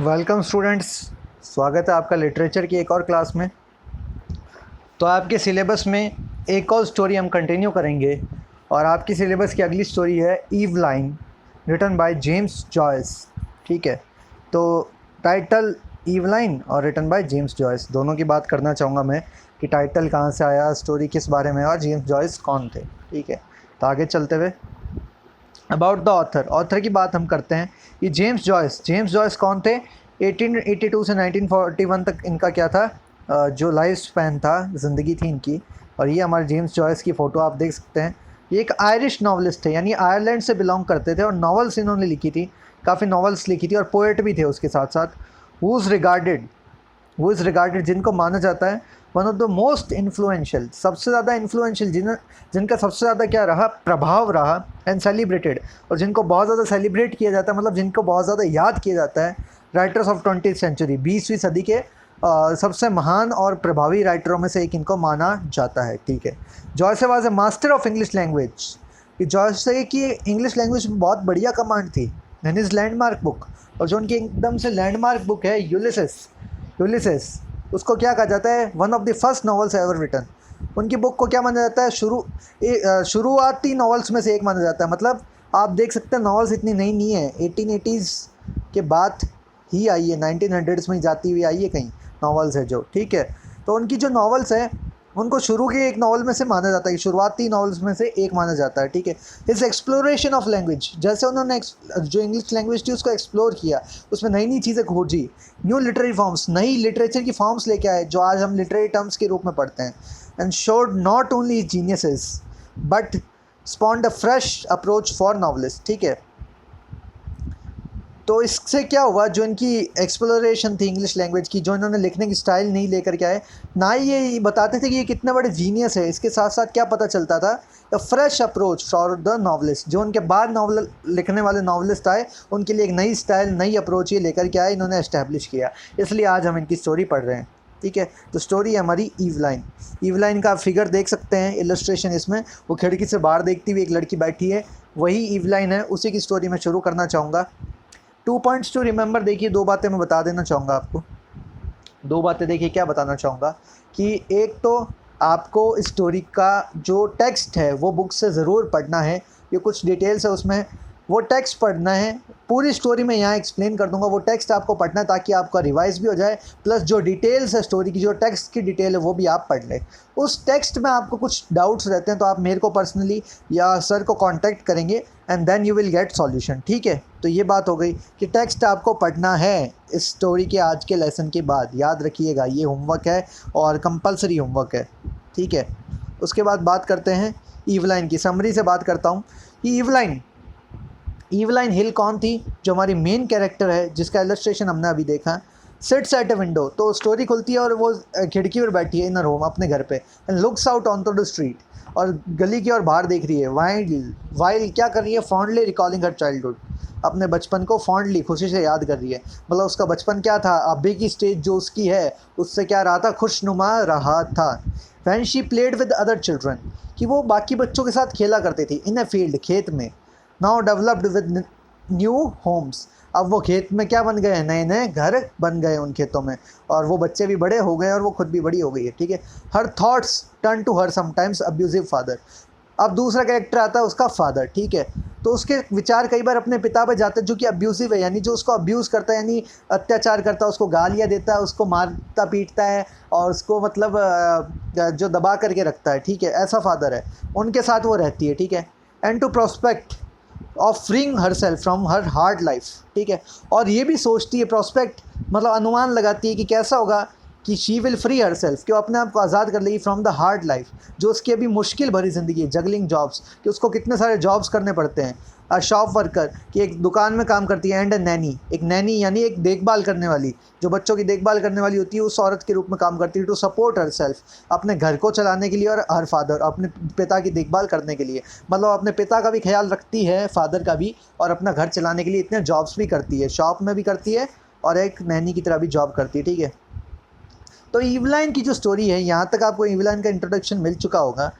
Welcome students. स्वागत है आपका लिटरेचर की एक और क्लास में। तो आपके सिलेबस में एक और स्टोरी हम कंटिन्यू करेंगे और आपकी सिलेबस की अगली स्टोरी है ईवलाइन, रिटन बाय जेम्स जॉयस। ठीक है, तो टाइटल ईवलाइन और रिटन बाय जेम्स जॉयस दोनों की बात करना चाहूँगा मैं कि टाइटल कहाँ से आया, स्टोरी किस बारे में और जेम्स जॉयस कौन थे। ठीक है, तो आगे चलते हुए अबाउट द ऑथर की बात हम करते हैं। ये जेम्स जॉयस कौन थे? 1882 से 1941 तक इनका क्या था, जो लाइफ स्पैन था, ज़िंदगी थी इनकी। और ये हमारे जेम्स जॉयस की फ़ोटो आप देख सकते हैं। ये एक आयरिश नॉवलिस्ट थे, यानी आयरलैंड से बिलोंग करते थे और नॉवेल्स इन्होंने लिखी थी, काफ़ी नॉवेल्स लिखी थी और पोएट भी थे उसके साथ साथ। हु इज़ रिगार्डेड जिनको माना जाता है one of the most influential, सबसे ज़्यादा इन्फ्लुएंशियल, जिनका सबसे ज़्यादा क्या रहा, प्रभाव रहा, एंड सेलिब्रेटेड, और जिनको बहुत ज़्यादा सेलिब्रेट किया जाता है, मतलब जिनको बहुत ज़्यादा याद किया जाता है, राइटर्स ऑफ 20th सेंचुरी, 20वीं सदी के सबसे महान और प्रभावी राइटरों में से एक इनको माना जाता है। ठीक है, Joyce was a master of English language. कि जॉयस से की इंग्लिश लैंग्वेज में बहुत बढ़िया कमांड थी। एंड हिज लैंडमार्क बुक, और जो उनकी एकदम से लैंडमार्क बुक है यूलिसेस, उसको क्या कहा जाता है, one of the first novels ever written. उनकी बुक को क्या माना जाता है, शुरुआती नॉवेल्स में से एक माना जाता है। मतलब आप देख सकते हैं नॉवेल्स इतनी नई नहीं है, 1880s के बाद ही आई है, 1900s में ही जाती हुई आई है कहीं नॉवेल्स है जो। ठीक है, तो उनकी जो नॉवेल्स है उनको शुरू के एक नॉवल में से माना जाता है, शुरुआती नॉवेल्स में से एक माना जाता है। ठीक है, हिज एक्सप्लोरेशन ऑफ लैंग्वेज, जैसे उन्होंने जो इंग्लिश लैंग्वेज थी उसको एक्सप्लोर किया, उसमें नई नई चीज़ें खोजी, न्यू लिटरेरी फॉर्म्स, नई लिटरेचर की फॉर्म्स लेके आए जो आज हम लिटरेरी टर्म्स के रूप में पढ़ते हैं। And showed not only geniuses but स्पॉन्ड a fresh approach for novelist. ठीक है, तो इससे क्या हुआ, जो इनकी एक्सप्लोरेशन थी इंग्लिश लैंग्वेज की, जो इन्होंने लिखने की स्टाइल नहीं लेकर के आए, ना ही ये बताते थे कि ये कितने बड़े जीनियस है, इसके साथ साथ क्या पता चलता था, the fresh approach for the novelist, जो उनके बाद नॉवल लिखने वाले नॉवलिस्ट आए उनके लिए एक नई स्टाइल, नई अप्रोच ये लेकर के आए, इन्होंने एस्टैब्लिश किया। इसलिए आज हम इनकी स्टोरी पढ़ रहे हैं। ठीक है, तो स्टोरी है हमारी ईवलाइन का आप फिगर देख सकते हैं, इलस्ट्रेशन इसमें, वो खिड़की से बाहर देखती हुई एक लड़की बैठी है, वही ईवलाइन है, उसी की स्टोरी मैं शुरू करना चाहूँगा। 2 पॉइंट्स टू रिमेंबर, देखिए 2 बातें मैं बता देना चाहूँगा आपको। 2 बातें देखिए क्या बताना चाहूँगा कि एक तो आपको स्टोरी का जो टेक्स्ट है वो बुक से ज़रूर पढ़ना है। ये कुछ डिटेल्स है उसमें, वो टेक्स्ट पढ़ना है। पूरी स्टोरी में यहाँ एक्सप्लेन कर दूंगा, वो टेक्स्ट आपको पढ़ना है ताकि आपका रिवाइज भी हो जाए, प्लस जो डिटेल्स है स्टोरी की, जो टेक्स्ट की डिटेल है वो भी आप पढ़ लें। उस टेक्स्ट में आपको कुछ डाउट्स रहते हैं तो आप मेरे को पर्सनली या सर को कांटेक्ट करेंगे and then you will get solution. ठीक है, तो ये बात हो गई कि टेक्स्ट आपको पढ़ना है इस स्टोरी के आज के लेसन के बाद, याद रखिएगा ये होमवर्क है और कंपलसरी होमवर्क है। ठीक है, उसके बाद बात करते हैं ईवलाइन की। समरी से बात करता हूँ कि ईवलाइन हिल कौन थी, जो हमारी मेन कैरेक्टर है जिसका इलस्ट्रेशन हमने अभी देखा, सिट्स एट अ विंडो, तो स्टोरी खुलती है और वो खिड़की पर बैठी है इन होम, अपने घर पे, and looks out on to the street, और गली की ओर बाहर देख रही है। वाइल क्या कर रही है, फॉन्डली रिकॉलिंग हर चाइल्डहुड, अपने बचपन को फॉन्डली, खुशी से याद कर रही है। मतलब उसका बचपन क्या था, अभी की स्टेज जो उसकी है उससे क्या रहा था, खुशनुमा रहा था। When she played with other children, कि वो बाकी बच्चों के साथ खेला करती थी, इन ए फील्ड, खेत में। Now developed with new homes, अब वो खेत में क्या बन गए हैं, नए नए घर बन गए उन खेतों में, और वो बच्चे भी बड़े हो गए और वो खुद भी बड़ी हो गई है। ठीक है, her thoughts turn to her sometimes abusive father, अब दूसरा कैरेक्टर आता है उसका फादर। ठीक है, तो उसके विचार कई बार अपने पिता पे जाते हैं जो कि अब्यूसिव है, यानी जो उसको अब्यूज़ करता है, यानी अत्याचार करता है, उसको गालियाँ देता है, उसको मारता पीटता है और उसको मतलब जो दबा करके रखता है। ठीक है, ऐसा फादर है, उनके साथ वो रहती है। ठीक है, and to prospect of freeing herself from her hard life. ठीक है, और ये भी सोचती है, प्रोस्पेक्ट मतलब अनुमान लगाती है कि कैसा होगा कि she will free her self, कि वो अपने आप को आज़ाद कर लेगी फ्रॉम द हार्ड लाइफ, जो उसकी अभी मुश्किल भरी ज़िंदगी है, जगलिंग जॉब्स, कि उसको कितने सारे जॉब्स करने पड़ते हैं। अ शॉप वर्कर, कि एक दुकान में काम करती है, एंड अ नैनी, एक नैनी यानी एक देखभाल करने वाली, जो बच्चों की देखभाल करने वाली होती है, उस औरत के रूप में काम करती है, टू सपोर्ट हर सेल्फ, अपने घर को चलाने के लिए, और हर फादर, अपने पिता की देखभाल करने के लिए, मतलब अपने पिता का भी ख्याल रखती है, फादर का भी, और अपना घर चलाने के लिए इतने जॉब्स भी करती है, शॉप में भी करती है और एक नैनी की तरह भी जॉब करती है। ठीक है, तो ईवलाइन की जो स्टोरी है, यहाँ तक आपको ईवलाइन का इंट्रोडक्शन मिल चुका होगा।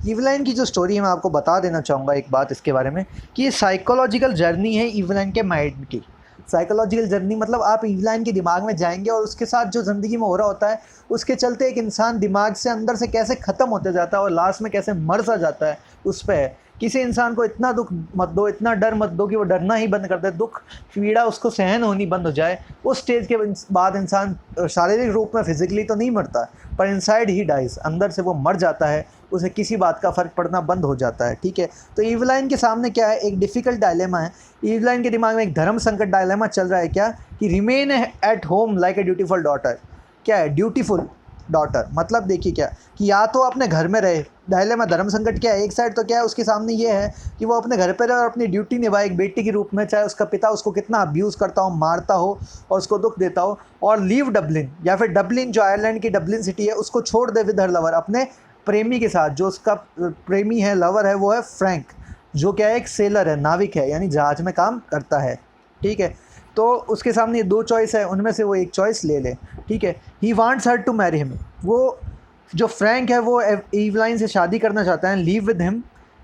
ईवलाइन की जो स्टोरी है मैं आपको बता देना चाहूँगा एक बात इसके बारे में, कि ये साइकोलॉजिकल जर्नी है ईवलाइन के माइंड की। साइकोलॉजिकल जर्नी मतलब आप ईवलाइन के दिमाग में जाएंगे और उसके साथ जो ज़िंदगी में हो रहा होता है उसके चलते एक इंसान दिमाग से अंदर से कैसे ख़त्म होते जाता है और लास्ट में कैसे मर सा जाता है उस पर है। किसी इंसान को इतना दुख मत दो, इतना डर मत दो कि वो डरना ही बंद कर दे, दुख पीड़ा उसको सहन होनी बंद हो जाए। उस स्टेज के बाद इंसान शारीरिक रूप में फिजिकली तो नहीं मरता पर इनसाइड ही डाइज, अंदर से वो मर जाता है, उसे किसी बात का फ़र्क पड़ना बंद हो जाता है। ठीक है, तो ईवलाइन के सामने क्या है, एक डिफ़िकल्ट डायलेमा है। ईवलाइन के दिमाग में एक धर्म संकट डायलेमा चल रहा है क्या, कि remain at home like a dutiful daughter. क्या है ड्यूटीफुल डॉटर मतलब, देखिए क्या कि या तो अपने घर में रहे, डायलेमा धर्म संकट क्या है, एक साइड तो क्या है उसके सामने ये है कि वो अपने घर पर रहे और अपनी ड्यूटी निभाए एक बेटी के रूप में, चाहे उसका पिता उसको कितना अब्यूज़ करता हो, मारता हो और उसको दुख देता हो, और लीव डबलिन, या फिर डबलिन जो आयरलैंड की डबलिन सिटी है उसको छोड़ दे विद हर लवर, अपने प्रेमी के साथ। जो उसका प्रेमी है, लवर है, वो है फ्रैंक, जो क्या है एक सेलर है, नाविक है, यानी जहाज में काम करता है। ठीक है, तो उसके सामने दो चॉइस है, उनमें से वो एक चॉइस ले ले। ठीक है, he wants her to marry him, वो जो फ्रैंक है वो ईवलाइन से शादी करना चाहता है, live with him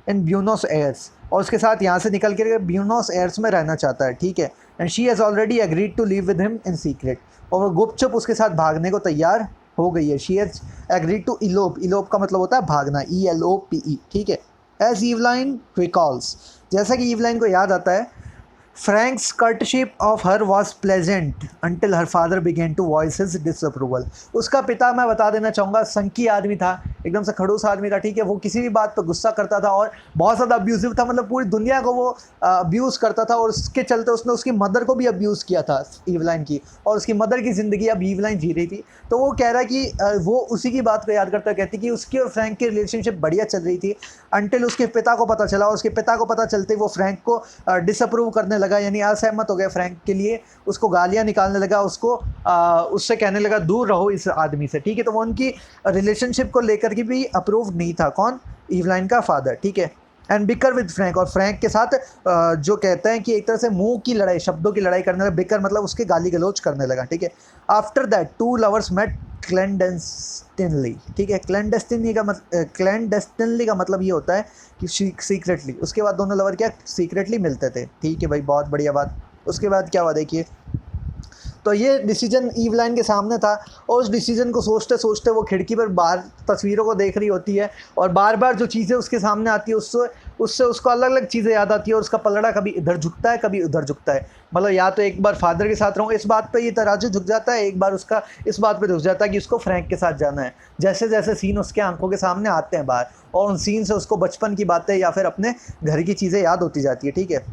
in Buenos Aires, और उसके साथ यहाँ से निकल के ब्यूनोस एयर्स में रहना चाहता है। ठीक है, and she has already agreed to live with him in secret, और वो गुपचुप उसके साथ भागने को तैयार हो गई है। She has agreed to elope, elope का मतलब होता है भागना, ELOPE। ठीक है, एज ईवलाइन रिकॉल्स, जैसा कि ईवलाइन को याद आता है, Frank's courtship of her was pleasant until her father began to voice his disapproval। उसका पिता, मैं बता देना चाहूँगा, संकी आदमी था, एकदम से खड़ूस आदमी था। ठीक है, वो किसी भी बात पर गुस्सा करता था और बहुत ज़्यादा अब्यूज़िव था, मतलब पूरी दुनिया को वो अब्यूज़ करता था, और उसके चलते उसने उसकी मदर को भी अब्यूज़ किया था ईवलाइन की, और उसकी मदर की ज़िंदगी अब ईवलाइन जी रही थी। तो वो कह रहा है कि वो उसी की बात को याद करता, कहती कि उसकी और फ्रैंक की रिलेशनशिप बढ़िया चल रही थी अंटिल उसके पिता को पता चला, और उसके पिता को पता चलते वो फ्रैंक को डिसअप्रूव करने लगा, यानी असहमत हो गया फ्रैंक के लिए, उसको गालियाँ निकालने लगा, उसको उससे कहने लगा दूर रहो इस आदमी से। ठीक है, तो वो उनकी रिलेशनशिप को लेकर के भी अप्रूव नहीं था, कौन, ईवलाइन का फादर। ठीक है, एंड बिकर विद फ्रैंक, और फ्रैंक के साथ जो कहते हैं कि एक तरह से मुंह की लड़ाई, शब्दों की लड़ाई करने लगा, बिकर मतलब उसके गाली गलौज करने लगा। ठीक है, after that two lovers met clandestinely. ठीक है, क्लैंडस्टिनली का मतलब ये होता है कि सीक्रेटली, उसके बाद दोनों लवर क्या सीक्रेटली मिलते थे। ठीक है भाई, बहुत बढ़िया बात। उसके बाद क्या हुआ देखिए, तो ये डिसीजन ईवलाइन के सामने था, और उस डिसीजन को सोचते सोचते वो खिड़की पर बाहर तस्वीरों को देख रही होती है, और बार बार जो चीज़ें उसके सामने आती है उससे उसको अलग अलग चीज़ें याद आती है, और उसका पलड़ा कभी इधर झुकता है कभी उधर झुकता है। मतलब या तो एक बार फादर के साथ रहूँ, इस बात पे ये तराजू झुक जाता है, एक बार उसका इस बात पे झुक जाता है कि उसको फ्रैंक के साथ जाना है। जैसे जैसे सीन उसके आंखों के सामने आते हैं बाहर, और उन सीन से उसको बचपन की बातें या फिर अपने घर की चीज़ें याद होती जाती है। ठीक है,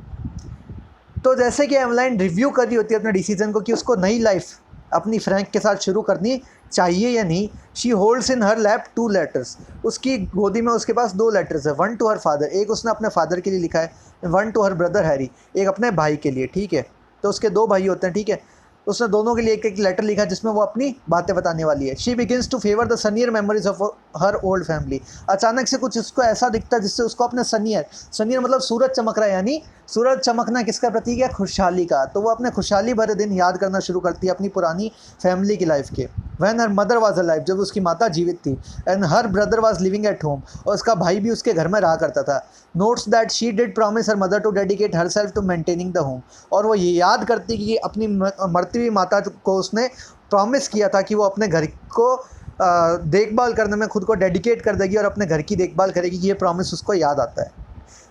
तो जैसे कि एवलाइन रिव्यू कर रही होती है अपने डिसीजन को कि उसको नई लाइफ अपनी फ्रैंक के साथ शुरू करनी चाहिए या नहीं, she holds in her lap 2 letters, उसकी गोदी में उसके पास 2 लेटर्स है, 1 टू हर फादर, एक उसने अपने फादर के लिए लिखा है, 1 टू हर ब्रदर हैरी, एक अपने भाई के लिए। ठीक है, तो उसके 2 भाई होते हैं। ठीक है, उसने दोनों के लिए एक एक लेटर लिखा जिसमें वो अपनी बातें बताने वाली है। She begins to favour the sunnier memories of her old family, अचानक से कुछ उसको ऐसा दिखता है जिससे उसको अपने सनियर मतलब सूरज चमक रहा है, यानी सूरज चमकना किसका प्रतीक है, खुशहाली का। तो वो अपने खुशहाली भरे दिन याद करना शुरू करती है अपनी पुरानी फैमिली की लाइफ के। Van her mother was alive, जब उसकी माता जीवित थी, and her brother was living at home, और उसका भाई भी उसके घर में रहा करता था। Notes that she did promise her mother to dedicate herself to maintaining the home, और वो ये याद करती कि अपनी मरती हुई माता को उसने प्रॉमिस किया था कि वो अपने घर को देखभाल करने में खुद को डेडिकेट कर देगी और अपने घर की देखभाल करेगी, ये प्रॉमिस उसको याद आता है।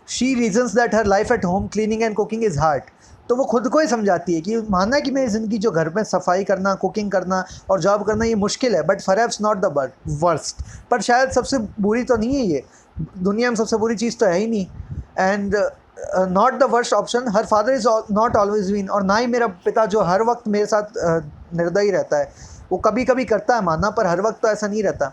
She reasons that her life at home cleaning and cooking is hard, तो वो खुद को ही समझाती है कि माना कि मेरी ज़िंदगी जो घर में सफाई करना, कुकिंग करना और जॉब करना ये मुश्किल है, but perhaps not the worst, पर शायद सबसे बुरी तो नहीं है ये, दुनिया में सबसे बुरी चीज़ तो है ही नहीं। And not the worst option, her father is not always win, और ना ही मेरा पिता जो हर वक्त मेरे साथ निर्दयी रहता है, वो कभी कभी करता है माना, पर हर वक्त तो ऐसा नहीं रहता।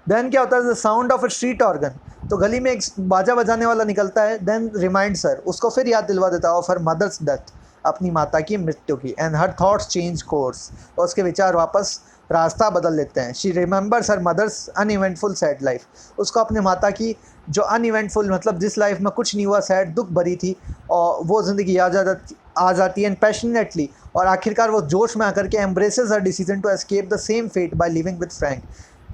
देन क्या होता है, the sound of a street organ, तो गली में एक बाजा बजाने वाला निकलता है, देन रिमाइंड्स हर, उसको फिर याद दिलवा देता है ऑफ हर मदर्स डेथ, अपनी माता की मृत्यु की, and her thoughts change course, और उसके विचार वापस रास्ता बदल लेते हैं। She remembers her mother's uneventful sad life, उसको अपने माता की जो अनइवेंटफुल मतलब जिस लाइफ में कुछ नहीं हुआ, सैड दुख भरी थी, और वो ज़िंदगी आ जाती है, एंड पैशनेटली, और आखिरकार वो जोश में आकर के embraces her decision to escape the same fate by living with Frank.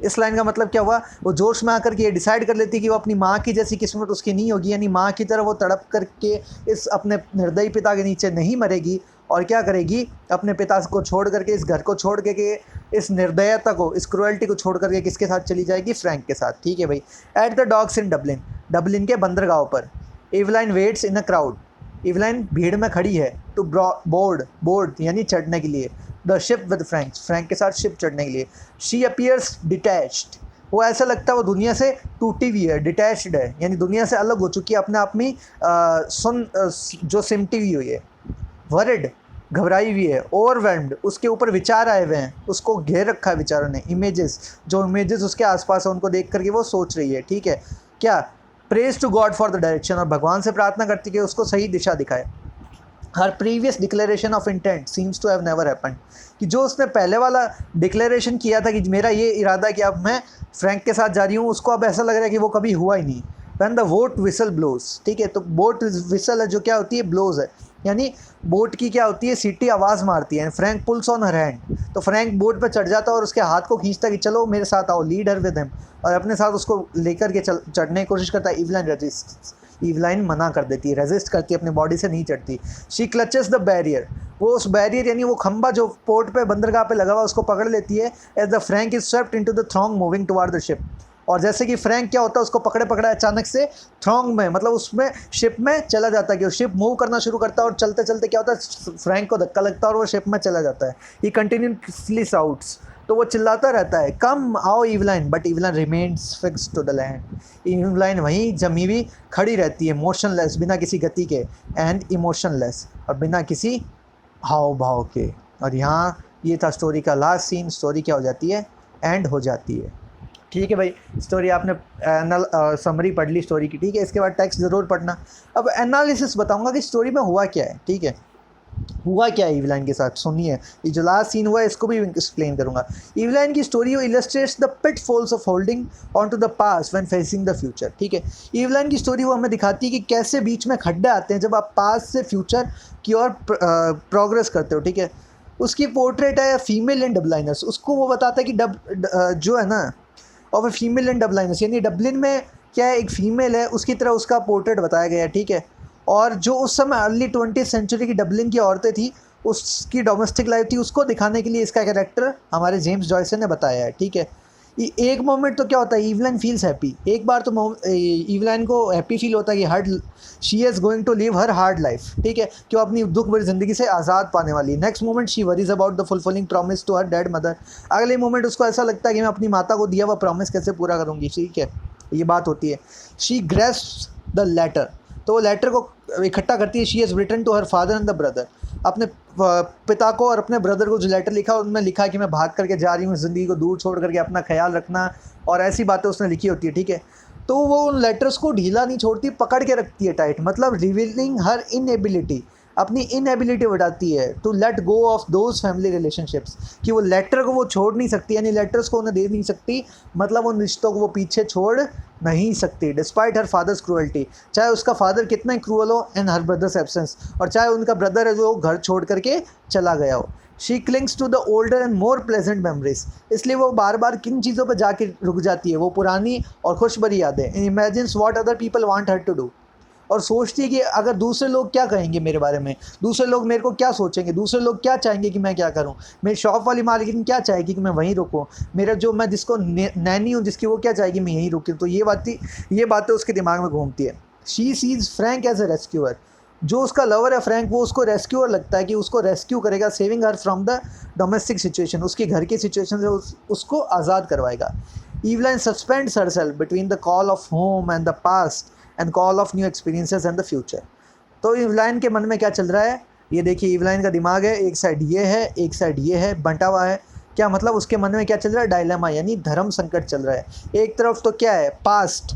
इस लाइन का मतलब क्या हुआ, वो जोश में आकर के ये डिसाइड कर लेती कि वो अपनी माँ की जैसी किस्मत उसकी नहीं होगी, यानी माँ की तरह वो तड़प करके इस अपने निर्दयी पिता के नीचे नहीं मरेगी, और क्या करेगी, अपने पिता को छोड़ करके, इस घर को छोड़ के, इस निर्दयता को, इस क्रुएल्टी को छोड़ करके किसके साथ चली जाएगी, फ्रैंक के साथ। ठीक है भाई। At the docks in Dublin, Dublin के बंदरगाह पर, इवलाइन वेट्स इन अ क्राउड, इवलाइन भीड़ में खड़ी है, टू बोर्ड यानी चढ़ने के लिए, the ship with Frank, Frank के साथ शिप चढ़ने के लिए। शी अपीयर्स डिटैच्ड, वो ऐसा लगता है वो दुनिया से टूटी हुई है, डिटैच्ड है, यानी दुनिया से अलग हो चुकी है, अपने आप में जो सिमटी हुई हुई है। वरिड, घबराई हुई है। ओवरवेल्म्ड, उसके ऊपर विचार आए हुए हैं, उसको घेर रखा है विचारों ने। इमेजेस, जो इमेजेस उसके आसपास है उनको देख करके वो सोच रही है। ठीक है। क्या, prays to God for the direction, और भगवान से प्रार्थना करती है कि उसको सही दिशा दिखाए। हर previous declaration of intent seems to have never happened, कि जो उसने पहले वाला डिक्लेरेशन किया था कि मेरा ये इरादा कि अब मैं फ्रैंक के साथ जा रही हूँ, उसको अब ऐसा लग रहा है कि वो कभी हुआ ही नहीं। When the boat whistle blows, ठीक है, तो बोट विसल है जो क्या होती है, ब्लोज है, यानी बोट की क्या होती है, सीटी आवाज़ मारती है। Frank pulls on her hand, तो फ्रैंक बोट पर चढ़ जाता है और उसके हाथ को खींचता है कि चलो मेरे साथ आओ, लीड हर विद हिम, और अपने साथ उसको लेकर के चढ़ने की कोशिश करता है। इवलाइन रेजिस्ट, इवलाइन मना कर देती है, रेजिस्ट करती है, अपने बॉडी से नहीं चढ़ती। शी क्लचेस द बैरियर, वो उस बैरियर यानी वो खंबा जो पोर्ट पे बंदरगाह पे लगा हुआ उसको पकड़ लेती है। As the Frank is swept into the throng moving toward the ship, और जैसे कि फ्रैंक क्या होता है उसको पकड़े पकड़े अचानक से थ्रॉन्ग में, मतलब उसमें शिप में चला जाता है, कि शिप मूव करना शुरू करता है, और चलते चलते क्या होता है, फ्रैंक को धक्का लगता है और वो शिप में चला जाता है। ही कंटिन्यूसली शाउट्स, तो वो चिल्लाता रहता है, कम आओ Eveline, but Eveline remains fixed to the land. Eveline वहीं जमी हुई खड़ी रहती है, मोशनलेस, बिना किसी गति के, एंड इमोशनलेस, और बिना किसी हाव भाव के। और यहाँ ये था स्टोरी का लास्ट सीन। स्टोरी क्या हो जाती है, एंड हो जाती है। ठीक है भाई, स्टोरी आपने समरी पढ़ ली स्टोरी की। ठीक है, इसके बाद टेक्स्ट ज़रूर पढ़ना। अब एनालिसिस बताऊंगा कि स्टोरी में हुआ क्या है। ठीक है, हुआ क्या है इवलाइन के साथ, सुनिए। ये जो लास्ट सीन हुआ है इसको भी एक्सप्लेन करूंगा। इवलाइन की story illustrates the pitfalls of holding on to the past when facing the future. ठीक है, इवलाइन की स्टोरी वो हमें दिखाती है कि कैसे बीच में खड्डे आते हैं जब आप पास्ट से फ्यूचर की ओर प्रोग्रेस करते हो। ठीक है, उसकी पोर्ट्रेट है फीमेल इन डबलाइनर्स, उसको वो बताता है कि जो है ना, ऑफ ए फीमेल इन डबलाइनर्स, यानी डबलिन में क्या है, एक फीमेल है, उसकी तरह उसका पोर्ट्रेट बताया गया है। ठीक है, और जो उस समय अर्ली 20th सेंचुरी की डबलिन की औरतें थी, उसकी डोमेस्टिक लाइफ थी, उसको दिखाने के लिए इसका कैरेक्टर हमारे जेम्स जॉयसन ने बताया है। ठीक है, एक मोमेंट तो क्या होता है, इवलाइन फील्स हैप्पी, एक बार तो इवलाइन को हैप्पी फील होता है कि hard she is going to live her hard life. ठीक है, कि वो अपनी दुख भरी ज़िंदगी से आज़ाद पाने वाली। Next moment she worries about the fulfilling promise to her dead mother, अगले मोमेंट उसको ऐसा लगता है कि मैं अपनी माता को दिया हुआ प्रॉमिस कैसे पूरा करूँगी। ठीक है, ये बात होती है। शी ग्रेस्प्स द लेटर, तो वो लेटर को इकट्ठा करती है। She has written to her father and the brother, अपने पिता को और अपने ब्रदर को जो लेटर लिखा उनमें लिखा कि मैं भाग करके जा रही हूँ, ज़िंदगी को दूर छोड़ करके, अपना ख्याल रखना, और ऐसी बातें उसने लिखी होती है। ठीक है, तो वो उन लेटर्स को ढीला नहीं छोड़ती, पकड़ के रखती है टाइट, मतलब रिवीलिंग हर इनएबिलिटी, अपनी इनएबिलिटी बताती है to let go of those family relationships, कि वो लेटर को वो छोड़ नहीं सकती, यानी लेटर्स को उन्हें दे नहीं सकती, मतलब उन रिश्तों को वो पीछे छोड़ नहीं सकती। डिस्पाइट हर फादर्स क्रूअल्टी, चाहे उसका फादर कितना ही क्रूअल हो, एंड हर ब्रदर्स एब्सेंस, और चाहे उनका ब्रदर है जो घर छोड़ करके चला गया हो। She clings to the older and more pleasant memories, इसलिए वो बार बार किन चीज़ों पर जाके रुक जाती है, वो पुरानी और खुश भरी यादें। Imagines what other people want her to do, और सोचती है कि अगर दूसरे लोग क्या कहेंगे मेरे बारे में, दूसरे लोग मेरे को क्या सोचेंगे, दूसरे लोग क्या चाहेंगे कि मैं क्या करूं, मेरी शॉप वाली मालकिन क्या चाहेगी कि मैं वहीं रुकूं, मेरा जो मैं जिसको नैनी हूं जिसकी, वो क्या चाहेगी मैं यहीं रुकूं। तो ये बातें उसके दिमाग में घूमती है। She sees Frank as a rescuer, जो उसका लवर है फ्रैंक, वो उसको रेस्क्यूअर लगता है कि उसको रेस्क्यू करेगा, saving her from the domestic situation, उसके घर की सिचुएशन से उसको आज़ाद करवाएगा। Eveline suspends herself between the call of home and the past and call of new experiences and the future. तो इवलाइन के मन में क्या चल रहा है, ये देखिए इवलाइन का दिमाग है, एक साइड ये है, एक साइड ये है, बंटा हुआ है। क्या मतलब, उसके मन में क्या चल रहा है, डायलेमा, यानी धर्म संकट चल रहा है। एक तरफ तो क्या है, पास्ट,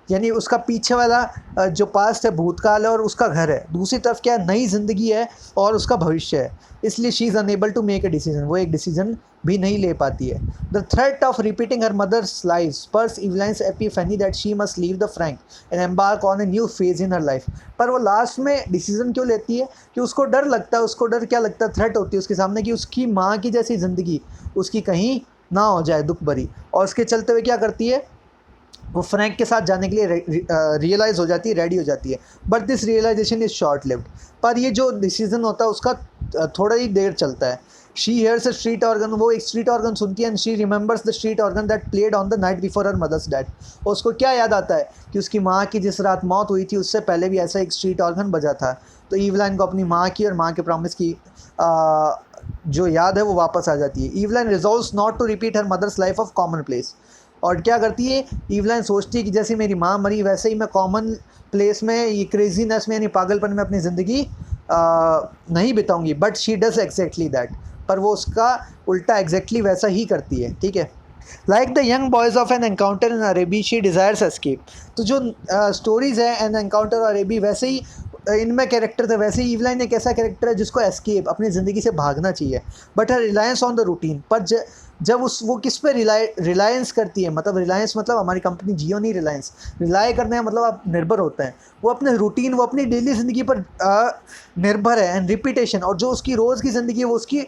यानी उसका पीछे वाला जो पास्ट है, भूतकाल है और उसका घर है, दूसरी तरफ क्या है, नई ज़िंदगी है और उसका भविष्य है। इसलिए she is unable to make a decision, वो एक डिसीजन भी नहीं ले पाती है। The threat of repeating her mother's life spurs Eveline's epiphany that she must leave the Frank and embark on a new phase in her life. पर वो last में डिसीजन क्यों लेती है, कि उसको डर लगता है, उसको डर क्या लगता है, थ्रेट होती है उसके सामने कि उसकी माँ की जैसी ज़िंदगी उसकी कहीं ना हो जाए दुख भरी, और उसके चलते हुए क्या करती है, वो फ्रैंक के साथ जाने के लिए रियलाइज़ हो जाती है, रेडी हो जाती है, but this realisation is short lived. पर ये जो डिसीजन होता है उसका थोड़ा ही देर चलता है। She hears a street organ, वो एक स्ट्रीट ऑर्गन सुनती है, and she remembers the street organ that played on the night before her mother's death. और उसको क्या याद आता है कि उसकी माँ की जिस रात मौत हुई थी उससे पहले भी ऐसा एक स्ट्रीट ऑर्गन बजा था। तो ईवलाइन को अपनी माँ की और माँ के प्रॉमिस की जो याद है वो वापस आ जाती है। Eveline resolves not to repeat her mother's life of commonplace. और क्या करती है ईवलाइन, सोचती है कि जैसे मेरी माँ मरी वैसे ही मैं कॉमन प्लेस में, ये क्रेजीनेस में यानी पागलपन में अपनी ज़िंदगी नहीं बिताऊंगी। But she does exactly that, पर वो उसका उल्टा एग्जैक्टली वैसा ही करती है। ठीक है, like the young boys of N encounter in अरेबी she desires escape. तो जो स्टोरीज़ है एन एनकाउंटर और अरेबी, वैसे ही इनमें कैरेक्टर थे, वैसे ही ईवलाइन एक ऐसा कैरेक्टर है जिसको एस्केप, अपनी ज़िंदगी से भागना चाहिए। But her reliance on the routine, पर जब वो किस पे रिलायंस करती है, मतलब रिलायंस मतलब हमारी कंपनी जियो नहीं, रिलायंस रिलाय करने का मतलब आप निर्भर होते हैं। वो अपने रूटीन, वो अपनी डेली ज़िंदगी पर निर्भर है, एंड रिपीटेशन, और जो उसकी रोज़ की ज़िंदगी है वो उसकी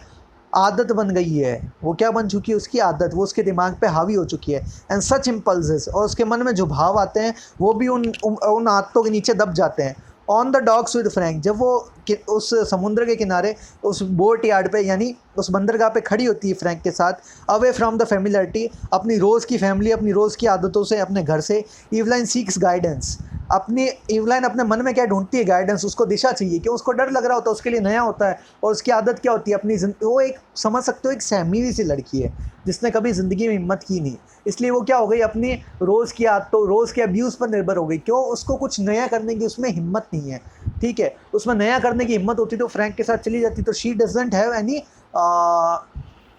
आदत बन गई है। वो क्या बन चुकी है, उसकी आदत, वो उसके दिमाग पे हावी हो चुकी है। एंड सच इम्पल्सेस, और उसके मन में जो भाव आते हैं वो भी उन आदतों के नीचे दब जाते हैं। On the docks with Frank, जब वो उस समुद्र के किनारे उस बोट यार्ड पे यानी उस बंदरगाह पे खड़ी होती है फ्रैंक के साथ, अवे फ्रॉम द फैमिलियरिटी, अपनी रोज़ की फैमिली, अपनी रोज़ की आदतों से, अपने घर से, ईवलाइन सीक्स गाइडेंस। अपनी ईवलाइन अपने मन में क्या ढूंढती है, गाइडेंस, उसको दिशा चाहिए, कि उसको डर लग रहा होता है, उसके लिए नया होता है। और उसकी आदत क्या होती है, अपनी वो एक समझ सकते हो एक सहमी हुई सी लड़की है जिसने कभी ज़िंदगी में हिम्मत की नहीं, इसलिए वो क्या हो गई, अपनी रोज़ की आदतों, रोज़ के अब्यूज़ पर निर्भर हो गई। क्यों, उसको कुछ नया करने की उसमें हिम्मत नहीं है। ठीक है, उसमें नया करने की हिम्मत होती तो फ्रैंक के साथ चली जाती। तो she doesn't have any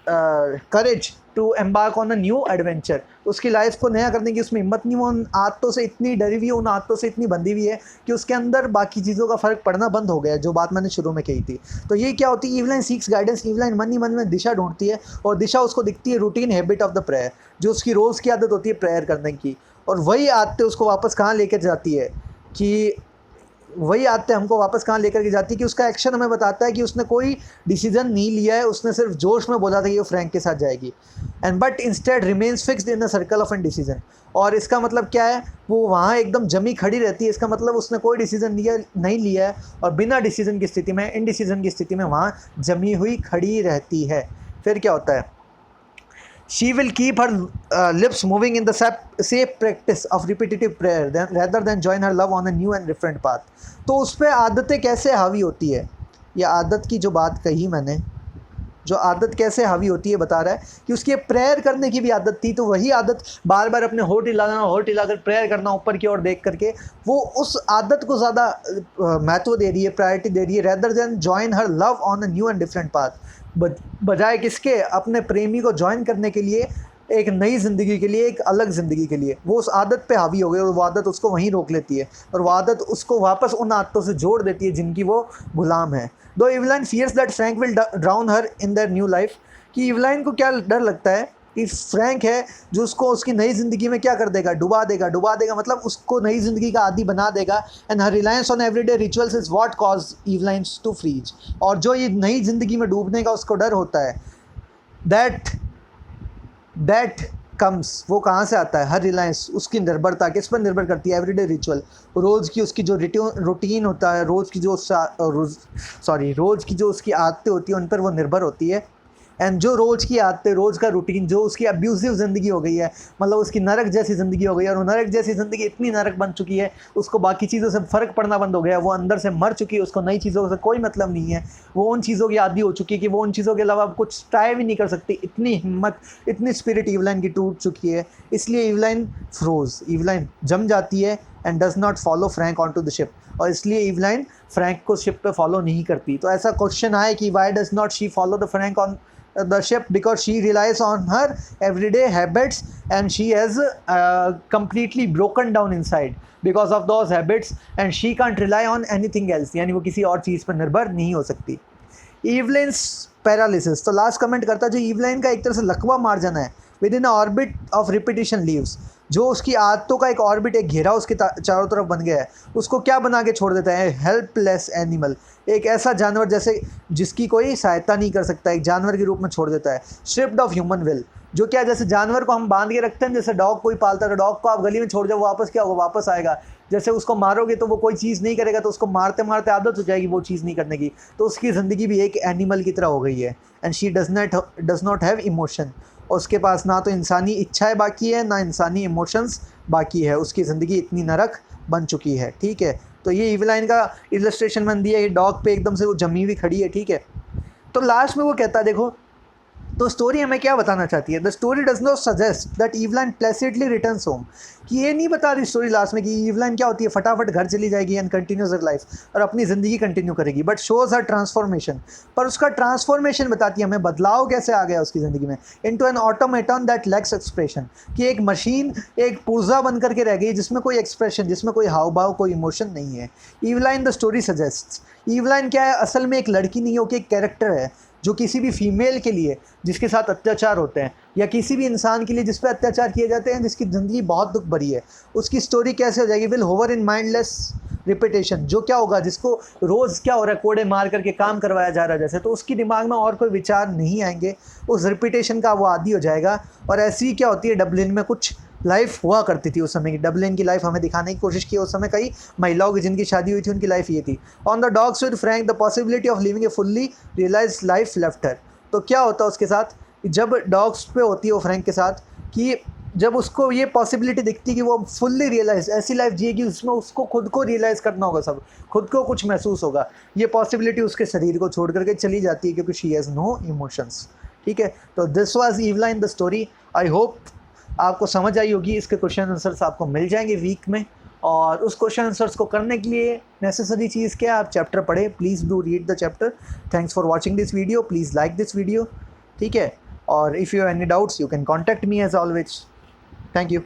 courage to embark on a new adventure. उसकी लाइफ को नया करने की उसमें हिम्मत नहीं, वो उन आदतों से इतनी डरी हुई है, उन आदतों से इतनी बंधी हुई है कि उसके अंदर बाकी चीज़ों का फ़र्क पड़ना बंद हो गया है, जो बात मैंने शुरू में कही थी। तो ये क्या होती है, ईवलाइन सीक्स गाइडेंस, ईवलाइन मन ही मन में दिशा ढूंढती है, और दिशा उसको दिखती है routine habit of the prayer, जो उसकी रोज़ की आदत होती है प्रेयर करने की। और वही आदतें उसको वापस कहाँ लेकर जाती है, कि वही आदतें हमको वापस कहाँ लेकर के जाती है कि उसका एक्शन हमें बताता है कि उसने कोई डिसीजन नहीं लिया है, उसने सिर्फ जोश में बोला था कि वो फ्रैंक के साथ जाएगी, and but instead remains fixed in the circle of an decision. और इसका मतलब क्या है, वो वहाँ एकदम जमी खड़ी रहती है। इसका मतलब उसने कोई डिसीजन नहीं लिया है, और बिना डिसीजन की स्थिति में, इनडिसीजन की स्थिति में वहाँ जमी हुई खड़ी रहती है। फिर क्या होता है, she will keep her lips moving in the safe practice of repetitive prayer rather than join her love on a new and different path। तो उस पर आदतें कैसे हावी होती है, ये आदत की जो बात कही मैंने, जो आदत कैसे हावी होती है बता रहा है कि उसकी प्रेयर करने की भी आदत थी। तो वही आदत बार बार अपने होठ हिलाकर प्रेयर करना ऊपर की ओर देख करके, वो उस आदत को ज़्यादा महत्व दे रही है, प्रायोरिटी दे रही है, rather than join her love on a new and different path, बजाय किसके, अपने प्रेमी को ज्वाइन करने के लिए, एक नई ज़िंदगी के लिए, एक अलग ज़िंदगी के लिए। वो उस आदत पे हावी हो गई, और वो आदत उसको वहीं रोक लेती है, और वो आदत उसको वापस उन आदतों से जोड़ देती है जिनकी वो गुलाम है। Though Eveline fears that Frank will drown her in their new life, कि ईवलाइन को क्या डर लगता है कि फ्रैंक है जो उसको उसकी नई ज़िंदगी में क्या कर देगा, डुबा देगा, मतलब उसको नई ज़िंदगी का आदी बना देगा। And her reliance on everyday rituals is what cause Eveline's to freeze. और जो ये नई ज़िंदगी में डूबने का उसको डर होता है, दैट कम्स, वो कहाँ से आता है, हर रिलायंस, उसकी निर्भरता किस पर निर्भर करती है, एवरीडे रिचुअल, रोज़ की उसकी जो रूटीन होता है, रोज़ की जो उसकी आदतें होती हैं उन पर वो निर्भर होती है। एंड जो रोज़ की आदतें, रोज़ का रूटीन, जो उसकी अब्यूज़िव ज़िंदगी हो गई है, मतलब उसकी नरक जैसी ज़िंदगी हो गई है, और वो नरक जैसी ज़िंदगी इतनी नरक बन चुकी है, उसको बाकी चीज़ों से फ़र्क पड़ना बंद हो गया है, वो अंदर से मर चुकी है, उसको नई चीज़ों से कोई मतलब नहीं है, वो उन चीज़ों की आदी हो चुकी है कि वो उन चीज़ों के अलावा कुछ ट्राई भी नहीं कर सकती। इतनी हिम्मत, इतनी स्पिरिट ईवलाइन की टूट चुकी है, इसलिए ईवलाइन फ्रोज, ईवलाइन जम जाती है, and does not follow Frank on to the ship, और इसलिए ईवलाइन फ्रैंक को शिप पे फॉलो नहीं करती। तो ऐसा क्वेश्चन आए कि why does not she follow the Frank on the ship, because she relies on her everyday habits, and she has completely broken down inside because of those habits, and she can't rely on anything else, यानी वो किसी और चीज़ पर निर्भर नहीं हो सकती। ईवलाइंस paralysis, तो लास्ट कमेंट करता है जो ईवलाइन का एक तरह से लकवा मार जाना है, with in orbit of repetition leaves, जो उसकी आदतों का एक ऑर्बिट, एक घेरा उसके चारों तरफ बन गया है, उसको क्या बना के छोड़ देता है, हेल्पलेस एनिमल, एक ऐसा जानवर जैसे जिसकी कोई सहायता नहीं कर सकता, एक जानवर के रूप में छोड़ देता है। स्ट्रिप्ड ऑफ ह्यूमन विल, जो क्या, जैसे जानवर को हम बांध के रखते हैं, जैसे डॉग कोई पालता है तो डॉग को आप गली में छोड़ जाओ, वापस क्या होगा, वापस आएगा। जैसे उसको मारोगे तो वो कोई चीज़ नहीं करेगा, तो उसको मारते मारते आदत हो जाएगी वो चीज़ नहीं करने की। तो उसकी ज़िंदगी भी एक एनिमल की तरह हो गई है। And she does not have emotion. उसके पास ना तो इंसानी इच्छाएं बाकी है, ना इंसानी इमोशंस बाकी है। उसकी ज़िंदगी इतनी नरक बन चुकी है, ठीक है। तो ये इवलाइन का इलस्ट्रेशन बन दिया, ये डॉग पे एकदम से वो जमी हुई खड़ी है, ठीक है। तो लास्ट में वो कहता है, देखो तो स्टोरी हमें क्या बताना चाहती है, the story does not suggest that Eveline placidly returns home. कि ये नहीं बता रही स्टोरी लास्ट में कि इवलाइन क्या होती है, फटाफट घर चली जाएगी एंड कंटिन्यूज हर लाइफ और अपनी ज़िंदगी कंटिन्यू करेगी, बट शोज़ हर ट्रांसफॉर्मेशन। पर उसका ट्रांसफॉर्मेशन बताती है हमें, बदलाव कैसे आ गया उसकी ज़िंदगी में, into an automaton that lacks expression. कि एक मशीन, एक पुर्जा बन करके रह गई जिसमें कोई एक्सप्रेशन, जिसमें कोई हाव भाव, कोई इमोशन नहीं है। इवलाइन द स्टोरी सजेस्ट, इवलाइन क्या है, असल में एक लड़की नहीं हो कि एक कैरेक्टर है जो किसी भी फीमेल के लिए जिसके साथ अत्याचार होते हैं, या किसी भी इंसान के लिए जिस पे अत्याचार किए जाते हैं, जिसकी ज़िंदगी बहुत दुख भरी है, उसकी स्टोरी कैसे हो जाएगी, will hover in mindless repetition. जो क्या होगा, जिसको रोज़ क्या हो रहा है, कोड़े मार करके काम करवाया जा रहा है जैसे, तो उसकी दिमाग में और कोई विचार नहीं आएंगे, उस रिपीटेशन का वो आदी हो जाएगा। और ऐसी ही क्या होती है, डबलिन में कुछ लाइफ हुआ करती थी उस समय की, डबलिन की लाइफ हमें दिखाने की कोशिश की उस समय। कई महिलाओं की जिनकी शादी हुई थी उनकी लाइफ ये थी। On the docks with Frank the possibility of living a fully realise life left her. तो क्या होता है उसके साथ, जब डॉग्स पे होती है वो फ्रैंक के साथ, कि जब उसको ये पॉसिबिलिटी दिखती कि वो फुल्ली रियलाइज ऐसी लाइफ जिएगी उसमें उसको खुद को रियलाइज़ करना होगा, सब खुद को कुछ महसूस होगा, ये पॉसिबिलिटी उसके शरीर को छोड़ करके चली जाती है क्योंकि शी हैज़ नो इमोशंस, ठीक है। तो this was Eveline the story. I hope आपको समझ आई होगी। इसके क्वेश्चन आंसर्स आपको मिल जाएंगे वीक में, और उस क्वेश्चन आंसर्स को करने के लिए नेसेसरी चीज़ क्या है, आप चैप्टर पढ़े, please do read the chapter. Thanks for watching this video, please like this video, ठीक है। और if you have any doubts you can contact me as always. Thank you.